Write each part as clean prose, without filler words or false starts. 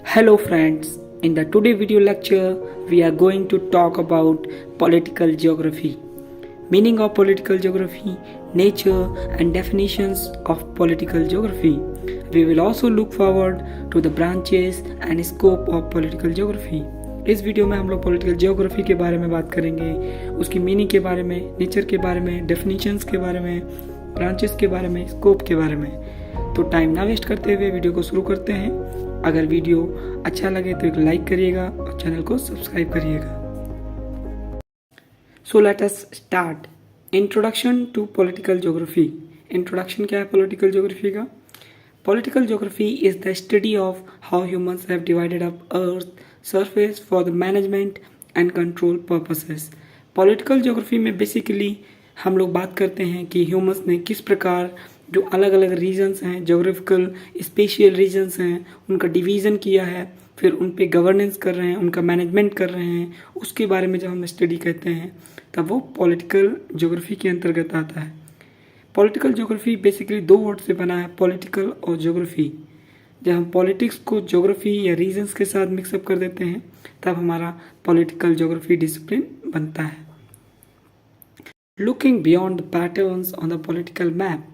Hello friends, in the today video lecture we are going to talk about political geography, meaning of political geography, nature and definitions of political geography. We will also look forward to the branches and scope of political geography. इस video में हम लोग political geography के बारे में बात करेंगे, उसकी मीनिंग के बारे में, नेचर के बारे में, डेफिनेशंस के बारे में, ब्रांचेस के बारे में, स्कोप के बारे में। तो टाइम ना वेस्ट करते हुए वीडियो को शुरू करते हैं। अगर वीडियो अच्छा लगे तो एक लाइक करिएगा और चैनल को सब्सक्राइब करिएगा। So let us start. Introduction to political geography. Introduction क्या है पॉलिटिकल ज्योग्राफी का? Political geography is the study of how humans have divided up earth surface for the management and control purposes. Political geography में basically हम लोग बात करते हैं कि ह्यूमंस ने किस प्रकार जो अलग अलग रीजन्स हैं, जोग्राफिकल स्पेशियल रीजन्स हैं, उनका डिवीज़न किया है, फिर उन पे गवर्नेंस कर रहे हैं, उनका मैनेजमेंट कर रहे हैं, उसके बारे में जब हम स्टडी करते हैं तब वो पॉलिटिकल ज्योग्राफी के अंतर्गत आता है। पॉलिटिकल ज्योग्राफी बेसिकली दो वर्ड से बना है, पॉलिटिकल और ज्योग्राफी। जब हम पॉलिटिक्स को ज्योग्राफी या रीजन्स के साथ मिक्सअप कर देते हैं तब हमारा पॉलिटिकल ज्योग्राफी डिसिप्लिन बनता है। Looking beyond the patterns on the political map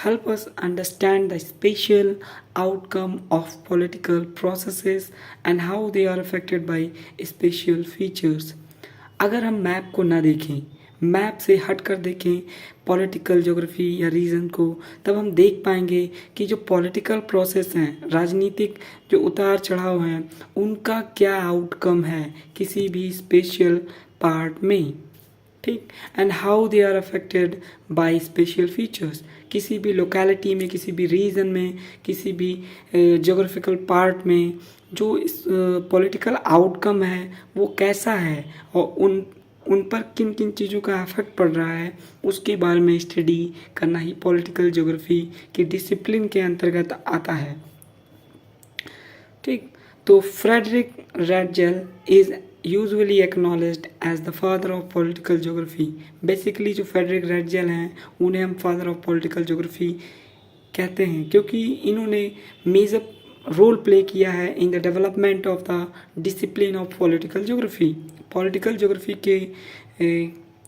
help us understand the spatial outcome of political processes and how they are affected by spatial features। अगर हम मैप को ना देखें, मैप से हट कर देखें पॉलिटिकल ज्योग्राफी या रीजन को, तब हम देख पाएंगे कि जो पॉलिटिकल प्रोसेस हैं, राजनीतिक जो उतार चढ़ाव हैं, उनका क्या आउटकम है किसी भी स्पेशल पार्ट में, ठीक, and how they are affected by spatial features. किसी भी लोकेलिटी में, किसी भी रीजन में, किसी भी जोग्राफिकल पार्ट में जो पॉलिटिकल आउटकम है वो कैसा है और उन पर किन किन चीज़ों का इफेक्ट पड़ रहा है, उसके बारे में स्टडी करना ही पॉलिटिकल ज्योग्राफी की डिसिप्लिन के अंतर्गत आता है, ठीक। तो Friedrich Ratzel is usually acknowledged as the father of political geography. Basically जो फ्रेडरिक रैटजेल हैं उन्हें हम फादर ऑफ पॉलिटिकल ज्योग्राफी कहते हैं, क्योंकि इन्होंने मेजर रोल प्ले किया है in the development of the discipline of political geography. Political geography के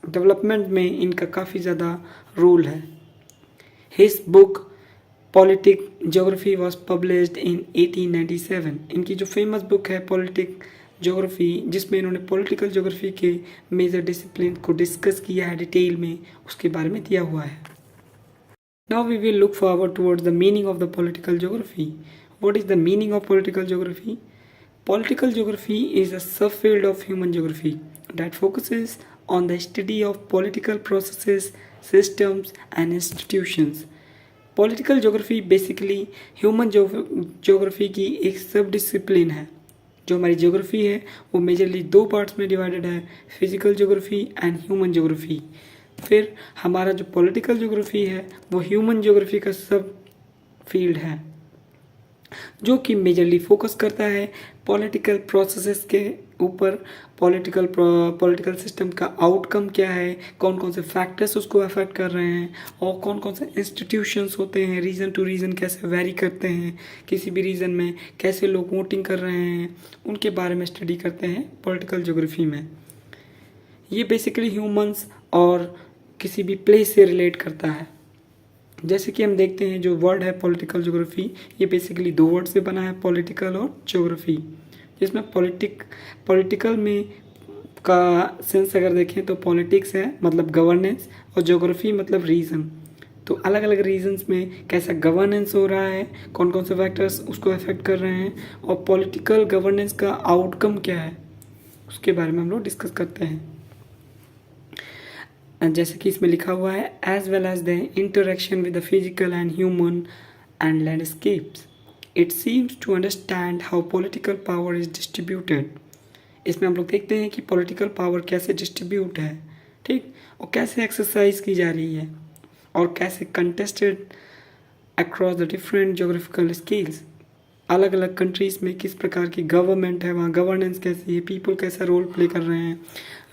डेवलपमेंट में इनका काफ़ी ज़्यादा रोल है। His book politic geography was published in 1897। इनकी जो फेमस बुक है पॉलिटिक ज्योग्राफी, जिसमें इन्होंने पॉलिटिकल ज्योग्राफी के मेजर डिसिप्लिन को डिस्कस किया है डिटेल में, उसके बारे में दिया हुआ है। Now we will look forward towards the meaning of the political geography. What is the meaning of political geography? Political geography is a subfield of human geography that focuses on the study of political processes, systems and institutions। Political geography basically human geography की एक सब discipline है। जो हमारी geography है वो majorly दो parts में डिवाइडेड है, physical geography and human geography. फिर हमारा जो पॉलिटिकल ज्योग्राफी है वो ह्यूमन ज्योग्राफी का सब फील्ड है, जो कि मेजरली फोकस करता है पॉलिटिकल प्रोसेसेस के ऊपर। पॉलिटिकल सिस्टम का आउटकम क्या है, कौन कौन से फैक्टर्स उसको अफेक्ट कर रहे हैं, और कौन कौन से इंस्टीट्यूशंस होते हैं, रीजन टू रीजन कैसे वेरी करते हैं, किसी भी रीजन में कैसे लोग वोटिंग कर रहे हैं, उनके बारे में स्टडी करते हैं पॉलिटिकल ज्योग्राफी में। ये बेसिकली ह्यूमंस और किसी भी प्लेस से रिलेट करता है। जैसे कि हम देखते हैं जो वर्ड है पॉलिटिकल ज्योग्राफी, ये बेसिकली दो वर्ड से बना है, पॉलिटिकल और ज्योग्राफी, जिसमें पॉलिटिकल में का सेंस अगर देखें तो पॉलिटिक्स है मतलब गवर्नेंस, और ज्योग्राफी मतलब रीजन। तो अलग अलग रीजन्स में कैसा गवर्नेंस हो रहा है, कौन कौन से फैक्टर्स उसको अफेक्ट कर रहे हैं, और पॉलिटिकल गवर्नेंस का आउटकम क्या है, उसके बारे में हम लोग डिस्कस करते हैं। जैसे कि इसमें लिखा हुआ है, as well as the interaction with the physical and human and landscapes, it seems to understand how political power is distributed. इसमें हम लोग देखते हैं कि पॉलिटिकल पावर कैसे डिस्ट्रीब्यूट है, ठीक, और कैसे एक्सरसाइज की जा रही है, और कैसे contested across the different geographical scales. अलग अलग कंट्रीज़ में किस प्रकार की गवर्नमेंट है, वहाँ गवर्नेंस कैसी है, पीपल कैसा रोल प्ले कर रहे हैं,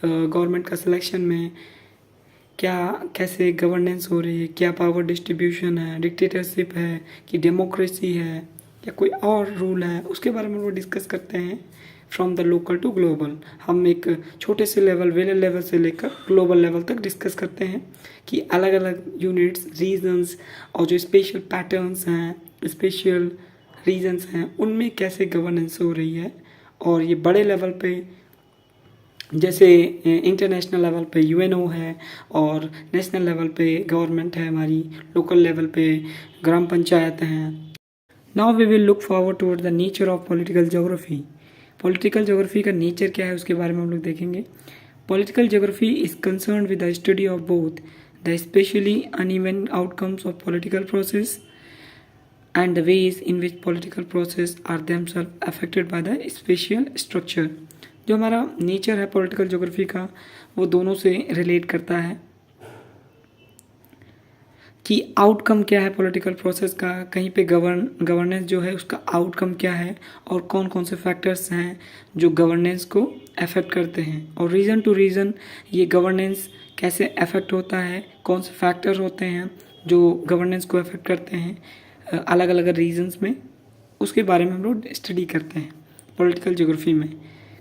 गवर्नमेंट का सिलेक्शन में कैसे गवर्नेंस हो रही है, क्या पावर डिस्ट्रीब्यूशन है, डिक्टेटरशिप है कि डेमोक्रेसी है, या कोई और रूल है, उसके बारे में वो डिस्कस करते हैं। From the local to global, हम एक छोटे से लेवल, विलेज लेवल से लेकर ग्लोबल लेवल तक डिस्कस करते हैं कि अलग अलग यूनिट्स, रीजन्स और जो स्पेशल पैटर्न्स हैं, स्पेशल रीजन्स हैं, उनमें कैसे गवर्नेंस हो रही है। और ये बड़े लेवल पे जैसे इंटरनेशनल लेवल पे यूएनओ है, और नेशनल लेवल पे गवर्नमेंट है हमारी, लोकल लेवल पे ग्राम पंचायत हैं। Now we will look forward toward the nature of political geography. Political geography का नेचर क्या है उसके बारे में हम लोग देखेंगे। Political geography is concern with the study of both the spatially uneven outcomes of political process and the ways in which political process are themselves affected by the spatial structure। जो हमारा नेचर है political geography का, वो दोनों से relate करता है कि आउटकम क्या है पॉलिटिकल प्रोसेस का, कहीं पे गवर्नेंस जो है उसका आउटकम क्या है, और कौन कौन से फैक्टर्स हैं जो गवर्नेंस को अफेक्ट करते हैं, और रीजन टू रीजन ये गवर्नेंस कैसे अफेक्ट होता है, कौन से फैक्टर होते हैं जो गवर्नेंस को अफेक्ट करते हैं अलग अलग रीजन्स में, उसके बारे में हम लोग स्टडी करते हैं पॉलिटिकल ज्योग्राफी में।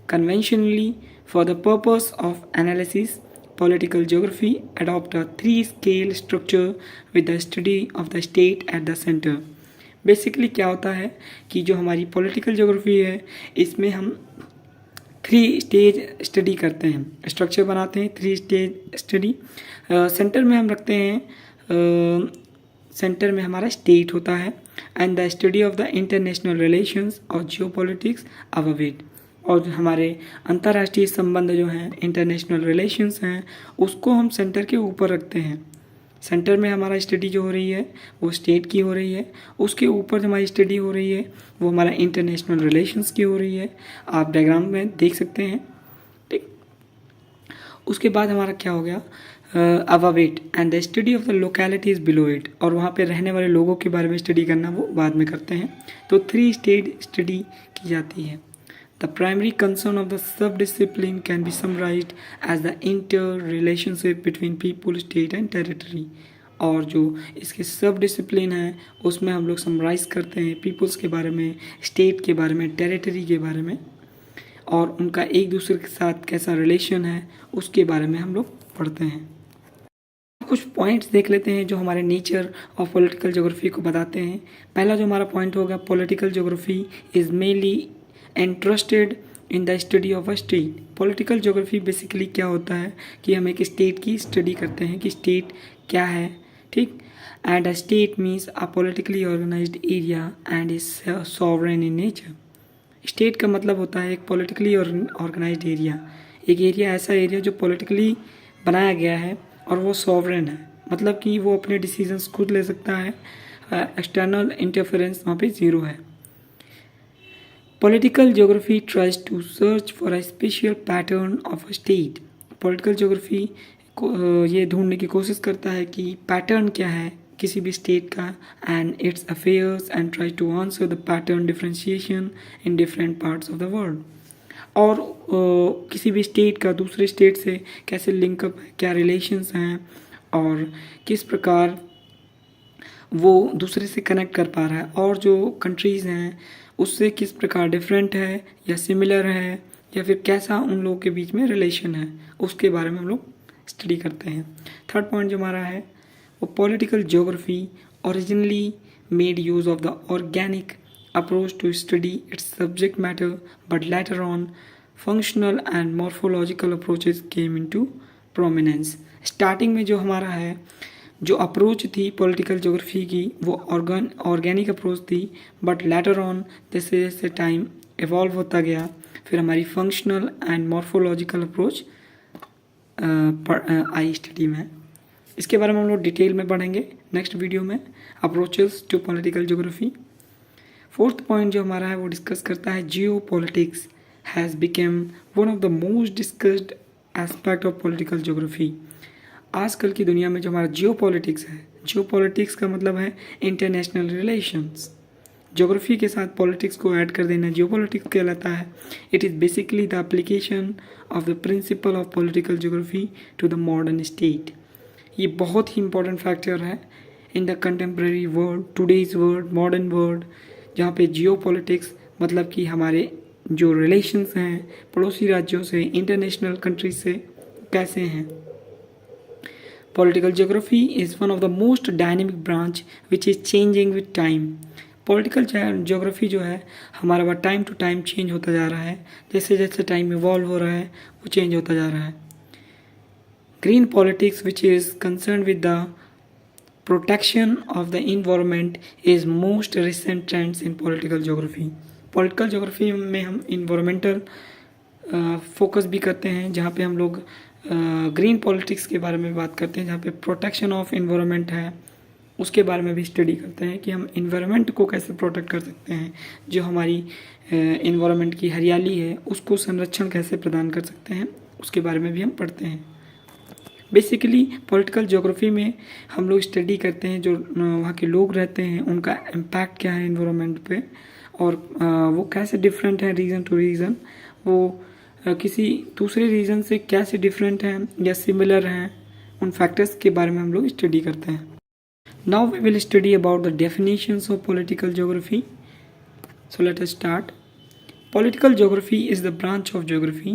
Conventionally for the purpose of analysis political geography adopt a 3 scale structure with the study of the state at the centre. Basically क्या होता है कि जो हमारी पॉलिटिकल ज्योग्राफी है इसमें हम 3 स्टेज स्टडी करते हैं, स्ट्रक्चर बनाते हैं 3 स्टेज स्टडी। सेंटर में हम रखते हैं, सेंटर में हमारा स्टेट होता है, and the study of the international relations और जियोपॉलिटिक्स अबव इट। और हमारे अंतर्राष्ट्रीय संबंध जो हैं, इंटरनेशनल रिलेशंस हैं, उसको हम सेंटर के ऊपर रखते हैं। सेंटर में हमारा स्टडी जो हो रही है वो स्टेट की हो रही है, उसके ऊपर हमारी स्टडी हो रही है वो हमारा इंटरनेशनल रिलेशंस की हो रही है, आप डायग्राम में देख सकते हैं। ठीक, उसके बाद हमारा क्या हो गया, above it and the study of the localities below it, और वहाँ पे रहने वाले लोगों के बारे में स्टडी करना वो बाद में करते हैं। तो 3 स्टेज स्टडी की जाती है। The primary concern of the subdiscipline can be summarised as the interrelationship between people, state and territory. और जो इसके सब डिसिप्लिन हैं उसमें हम लोग समराइज करते हैं पीपुल्स के बारे में, स्टेट के बारे में, टेरिटरी के बारे में, और उनका एक दूसरे के साथ कैसा रिलेशन है उसके बारे में हम लोग पढ़ते हैं। कुछ पॉइंट्स देख लेते हैं जो हमारे नेचर ऑफ पॉलिटिकल ज्योग्राफी को बताते हैं। पहला जो हमारा पॉइंट होगा, political geography is mainly interested in the study of a state. Political geography basically क्या होता है कि हम एक स्टेट की स्टडी करते हैं कि स्टेट क्या है। ठीक, and a state means a politically organised area and is sovereign in nature. State का मतलब होता है एक पॉलिटिकली ऑर्गेनाइज्ड एरिया, एक एरिया ऐसा एरिया जो पॉलिटिकली बनाया गया है और वो सॉवरेन है, मतलब कि वो अपने डिसीजंस खुद ले सकता है, एक्सटर्नल इंटरफेरेंस वहाँ पे ज़ीरो है। Political geography tries to search for a spatial pattern of a state. Political geography ये ढूंढने की कोशिश करता है कि पैटर्न क्या है किसी भी स्टेट का, and its affairs, and try to answer the pattern differentiation in different parts of the world. और किसी भी स्टेट का दूसरे स्टेट से कैसे लिंकअप है, क्या रिलेशंस हैं, और किस प्रकार वो दूसरे से कनेक्ट कर पा रहा है, और जो कंट्रीज़ हैं उससे किस प्रकार डिफरेंट है या सिमिलर है, या फिर कैसा उन लोगों के बीच में रिलेशन है, उसके बारे में हम लोग स्टडी करते हैं। थर्ड पॉइंट जो हमारा है वो political geography originally made use of the organic approach to study its subject matter, but later on functional and morphological approaches came into prominence। Starting में जो हमारा है, जो अप्रोच थी पॉलिटिकल ज्योग्राफी की वो ऑर्गेनिक अप्रोच थी, बट लेटर ऑन जैसे जैसे टाइम इवॉल्व होता गया फिर हमारी फंक्शनल एंड मॉर्फोलॉजिकल अप्रोच आई स्टडी में। इसके बारे में हम लोग डिटेल में पढ़ेंगे नेक्स्ट वीडियो में, approaches to political geography. Fourth point जो हमारा है वो डिस्कस करता है geopolitics has become one of the most discussed aspect of political geography. आजकल की दुनिया में जो हमारा जियो पॉलिटिक्स है, जियो पॉलिटिक्स का मतलब है इंटरनेशनल रिलेशंस। ज्योग्राफी के साथ पॉलिटिक्स को ऐड कर देना जियो पॉलिटिक्स कहलाता है। It is basically the application of the principle of political geography to the modern state. ये बहुत ही इंपॉर्टेंट फैक्टर है in the contemporary world, today's world, modern world, जहाँ पे जियो पॉलिटिक्स मतलब कि हमारे जो रिलेशंस हैं पड़ोसी राज्यों से, इंटरनेशनल कंट्रीज से कैसे हैं। Political geography is one of the most dynamic branch which is changing with time. Political geography जो है हमारा वह टाइम टू टाइम चेंज होता जा रहा है, जैसे जैसे टाइम इवॉल्व हो रहा है वो चेंज होता जा रहा है। Green politics which is concern with the protection of the environment is most recent trends in political geography. Political geography में हम इन्वायरमेंटल फोकस भी करते हैं, जहाँ पे हम लोग ग्रीन पॉलिटिक्स के बारे में बात करते हैं, जहाँ पे प्रोटेक्शन ऑफ इन्वायरमेंट है उसके बारे में भी स्टडी करते हैं कि हम इन्वायरमेंट को कैसे प्रोटेक्ट कर सकते हैं, जो हमारी इन्वायरमेंट की हरियाली है उसको संरक्षण कैसे प्रदान कर सकते हैं, उसके बारे में भी हम पढ़ते हैं। बेसिकली पॉलिटिकल ज्योग्राफी में हम लोग स्टडी करते हैं जो वहाँ के लोग रहते हैं उनका इम्पैक्ट क्या है इन्वायरमेंट पे, और वो कैसे डिफरेंट है रीजन टू रीजन, वो किसी दूसरे रीजन से कैसे डिफरेंट हैं या सिमिलर हैं, उन फैक्टर्स के बारे में हम लोग स्टडी करते हैं। Now we will study about the definitions of political geography. So let us start. Political geography is the branch of geography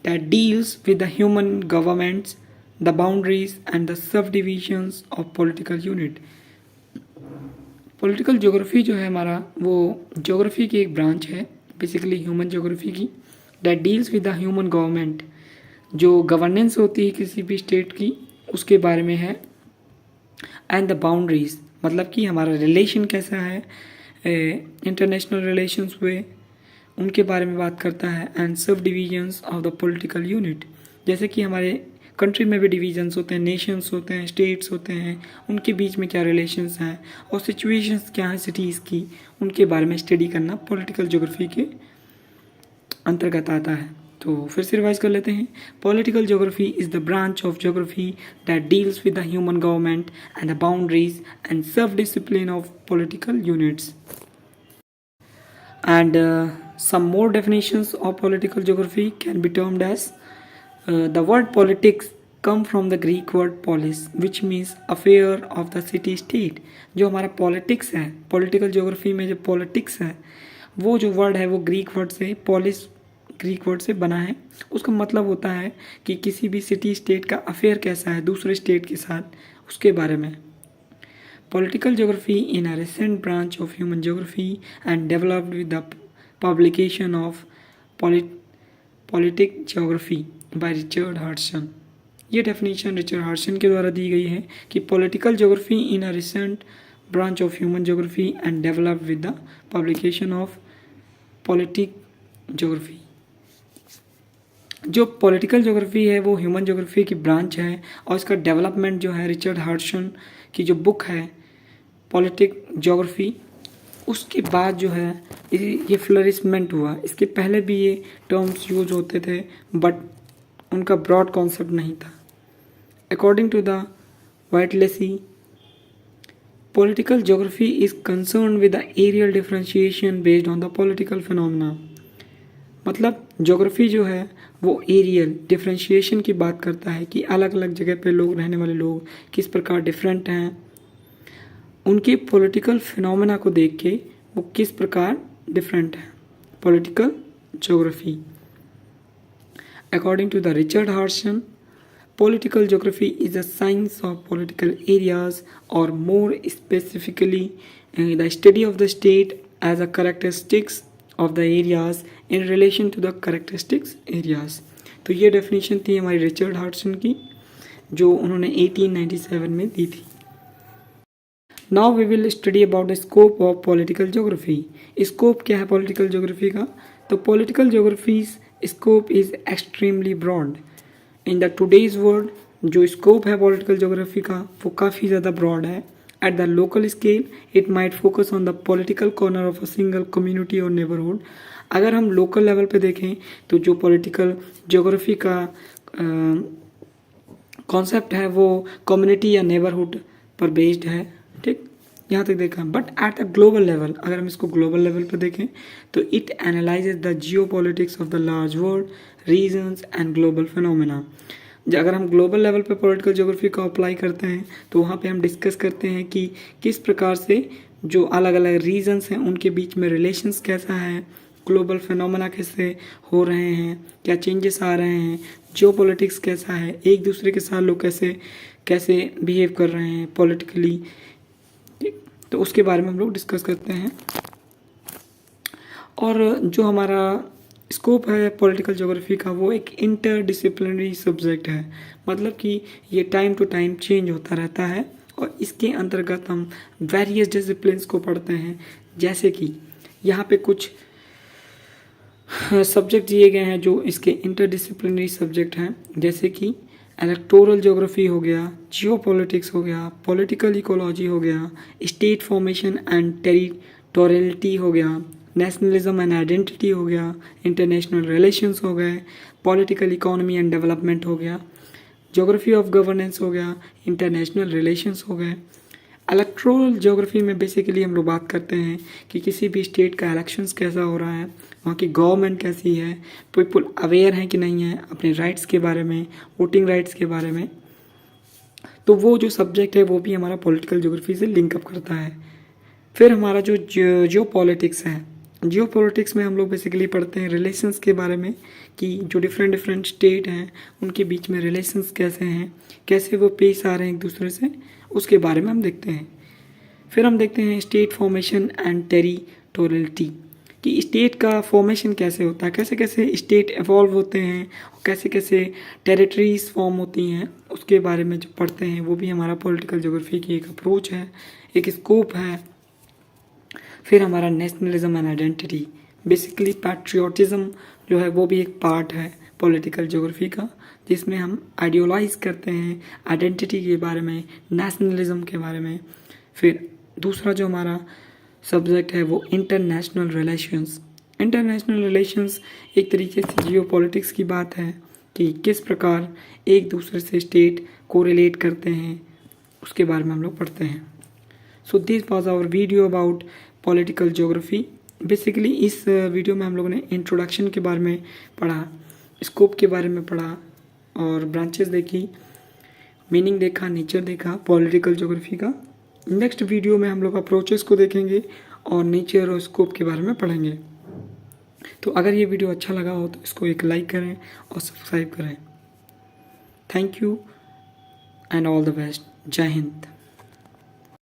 that deals with the human governments, the boundaries and the subdivisions of political unit. Political geography जो है हमारा वो geography की एक branch है, basically human geography की, that deals with the human government. जो governance होती है किसी भी state की उसके बारे में है, एंड द बाउंड्रीज मतलब कि हमारा रिलेशन कैसा है इंटरनेशनल रिलेशंस हुए उनके बारे में बात करता है, एंड सब divisions of the political unit, जैसे कि हमारे कंट्री में भी डिवीजन्स होते हैं, नेशंस होते हैं, स्टेट्स होते हैं, उनके बीच में क्या रिलेशंस हैं और सिचुएशंस क्या हैं सिटीज़ की, उनके बारे में स्टडी करना पॉलिटिकल ज्योग्राफी के अंतर्गत आता है। तो फिर से रिवाइज कर लेते हैं। Political geography is the branch of geography that deals with the human government and the boundaries and subdiscipline of political units. And some more definitions of political geography can be termed as the word politics come from the Greek word polis which means affair of the city state। जो हमारा politics है political geography में जो politics है वो जो word है वो ग्रीक वर्ड से polis ग्रीक वर्ड से बना है। उसका मतलब होता है कि किसी भी सिटी स्टेट का अफेयर कैसा है दूसरे स्टेट के साथ उसके बारे में। Political geography in a recent branch of human geography and developed with the publication of politic geography by Richard Hartshorne. ये डेफिनेशन रिचर्ड हर्सन के द्वारा दी गई है कि political geography in a recent branch of human geography and developed with the publication of politic geography. जो political geography है वो human geography की ब्रांच है और इसका डेवलपमेंट जो है रिचर्ड हर्सन की जो बुक है पॉलिटिक ज्योग्राफी उसके बाद जो है ये फ्लरिशमेंट हुआ। इसके पहले भी ये टर्म्स यूज होते थे बट उनका ब्रॉड कॉन्सेप्ट नहीं था। According to the Whittlesey political geography is concern with the areal differentiation based on the political phenomena. मतलब ज्योग्राफी जो है वो एरियल डिफरेंशिएशन की बात करता है कि अलग अलग जगह पे लोग रहने वाले लोग किस प्रकार डिफरेंट हैं, उनके पॉलिटिकल फिनोमेना को देख के वो किस प्रकार डिफरेंट है। Political geography according to the Richard Hartshorne political geography is a science of political areas और more specifically the study of the state as a characteristics of the areas in relation to the characteristics areas. तो ये definition थी हमारी Richard हर्सन की जो उन्होंने 1897 में दी थी। Now we will study about the scope of political geography. Scope क्या है पॉलिटिकल ज्योग्राफी का? तो political geography scope is extremely broad in the today's world. जो स्कोप है पॉलिटिकल ज्योग्राफी का वो काफ़ी ज़्यादा ब्रॉड है। At the local scale it might focus on the political corner of a single community और नेबरहुड। अगर हम लोकल लेवल पे देखें तो जो पॉलिटिकल ज्योग्राफी का कॉन्सेप्ट है वो कम्युनिटी या नेबरहुड पर बेस्ड है। ठीक, यहाँ तक देखा। But at the global level अगर हम इसको ग्लोबल लेवल पर देखें तो it analyses the geopolitics of the large world regions and global phenomena. अगर हम ग्लोबल लेवल पे पॉलिटिकल ज्योग्राफी को अप्लाई करते हैं तो वहाँ पे हम डिस्कस करते हैं कि किस प्रकार से जो अलग अलग रीजन्स हैं उनके बीच में रिलेशंस कैसा है, ग्लोबल फिनोमेना कैसे हो रहे हैं, क्या चेंजेस आ रहे हैं, जियो पॉलिटिक्स कैसा है, एक दूसरे के साथ लोग कैसे कैसे बिहेव कर रहे हैं पॉलिटिकली, तो उसके बारे में हम लोग डिस्कस करते हैं। और जो हमारा स्कोप है पॉलिटिकल ज्योग्राफी का वो एक इंटरडिसिप्लिनरी सब्जेक्ट है, मतलब कि ये टाइम टू टाइम चेंज होता रहता है और इसके अंतर्गत हम वेरियस डिसिप्लिन्स को पढ़ते हैं। जैसे कि यहाँ पे कुछ सब्जेक्ट दिए गए हैं जो इसके इंटरडिसिप्लिनरी सब्जेक्ट हैं, जैसे कि इलेक्टोरल ज्योग्राफी हो गया, जियो पॉलिटिक्स हो गया, पॉलिटिकल इकोलॉजी हो गया, स्टेट फॉर्मेशन एंड टेरिटोरियलिटी हो गया, नेशनलिज्म एंड आइडेंटिटी हो गया, इंटरनेशनल रिलेशंस हो गए, पॉलिटिकल इकोनॉमी एंड डेवलपमेंट हो गया, ज्योग्राफी ऑफ गवर्नेंस हो गया, इंटरनेशनल रिलेशंस हो गए। इलेक्टोरल ज्योग्राफी में बेसिकली हम लोग बात करते हैं कि किसी भी स्टेट का इलेक्शंस कैसा हो रहा है, वहाँ की गवर्नमेंट कैसी है, पीपल अवेयर हैं कि नहीं है अपने राइट्स के बारे में, वोटिंग राइट्स के बारे में। तो वो जो सब्जेक्ट है वो भी हमारा पॉलिटिकल ज्योग्राफी से लिंकअप करता है। फिर हमारा जो जियो पॉलिटिक्स है, जियो पॉलिटिक्स में हम लोग बेसिकली पढ़ते हैं रिलेशंस के बारे में कि जो डिफरेंट डिफरेंट स्टेट हैं उनके बीच में रिलेशंस कैसे हैं, कैसे वो पेश आ रहे हैं एक दूसरे से, उसके बारे में हम देखते हैं। फिर हम देखते हैं स्टेट फॉर्मेशन एंड टेरिटोरियलिटी, कि स्टेट का फॉर्मेशन कैसे होता है, कैसे कैसे स्टेट एवॉल्व होते हैं, कैसे कैसे टेरिटरीज फॉर्म होती हैं, उसके बारे में जो पढ़ते हैं वो भी हमारा पॉलिटिकल ज्योग्राफी की एक अप्रोच है, एक स्कोप है। फिर हमारा nationalism and identity, basically patriotism जो है वो भी एक पार्ट है पॉलिटिकल ज्योग्राफी का, जिसमें हम आइडियोलाइज करते हैं आइडेंटिटी के बारे में, नेशनलिज्म के बारे में। फिर दूसरा जो हमारा सब्जेक्ट है वो इंटरनेशनल रिलेशंस। इंटरनेशनल रिलेशंस एक तरीके से जियो पॉलिटिक्स की बात है कि किस प्रकार एक दूसरे से स्टेट को रिलेट करते हैं, उसके बारे में हम लोग पढ़ते हैं। So this was our video about political geography. Basically इस वीडियो में हम लोगों ने इंट्रोडक्शन के बारे में पढ़ा, स्कोप के बारे में पढ़ा और ब्रांचेस देखी, मीनिंग देखा, नेचर देखा पॉलिटिकल ज्योग्राफी का। नेक्स्ट वीडियो में हम लोग अप्रोचेस को देखेंगे और नेचर और स्कोप के बारे में पढ़ेंगे। तो अगर ये वीडियो अच्छा लगा हो तो इसको एक लाइक करें और सब्सक्राइब करें। Thank you and all the best. जय हिंद।